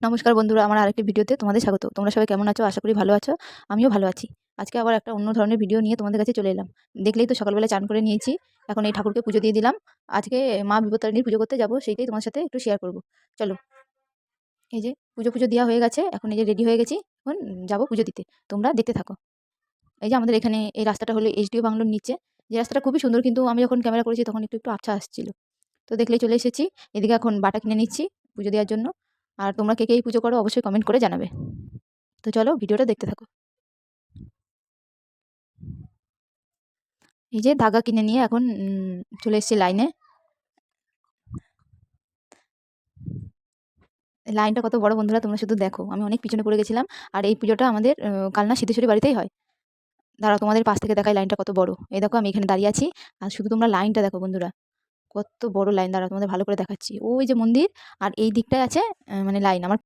নমস্কার বন্ধুরা, আমার আরেকটি ভিডিওতে তোমাদের স্বাগত। তোমরা সবাই কেমন আছো? আশা করি ভালো আছো। আমিও ভালো আছি। আজকে আবার একটা অন্য ধরনের ভিডিও নিয়ে তোমাদের কাছে চলে এলাম। দেখলেই তো সকালবেলা চান করে নিয়েছি। এখন এই ঠাকুরকে পুজো দিয়ে দিলাম। আজকে মা বিপত্তারিণীর পুজো করতে যাব, সেইটাই তোমার সাথে একটু শেয়ার করব। চলো, এই যে পুজো দেওয়া হয়ে গেছে। এখন এই যে রেডি হয়ে গেছি। এখন যাব পুজো দিতে। তোমরা দেখতে থাকো। এই যে আমাদের এখানে এই রাস্তাটা হলো এইচডিও বাংলোর নিচে। যে রাস্তাটা খুবই সুন্দর, কিন্তু আমি যখন ক্যামেরা করেছি তখন একটু আবছা আসছিল। তো দেখলেই চলে এসেছি। এদিকে এখন বাটা কিনে নিচ্ছি পুজো দেওয়ার জন্য। আর তোমরা কে কে এই পুজো করো অবশ্যই কমেন্ট করে জানাবে। তো চলো ভিডিওটা দেখতে থাকো। এই যে ধাগা কিনে নিয়ে এখন চলে এসেছি লাইনে। লাইনটা কত বড় বন্ধুরা, তোমরা শুধু দেখো। আমি অনেক পিছনে পড়ে গেছিলাম। আর এই পুজোটা আমাদের কালনা সিদ্ধেশ্বরী বাড়িতেই হয়। দাঁড়াও, তোমাদের পাশ থেকে দেখাই লাইনটা কত বড়। এই দেখো আমি এখানে দাঁড়িয়ে আছি। আর শুধু তোমরা লাইনটা দেখো বন্ধুরা, কত বড় লাইন। দাঁড়াও তোমাদের ভালো করে দেখাচ্ছি। ওই যে মন্দির, আর এই দিকটায় আছে মানে লাইন। আমার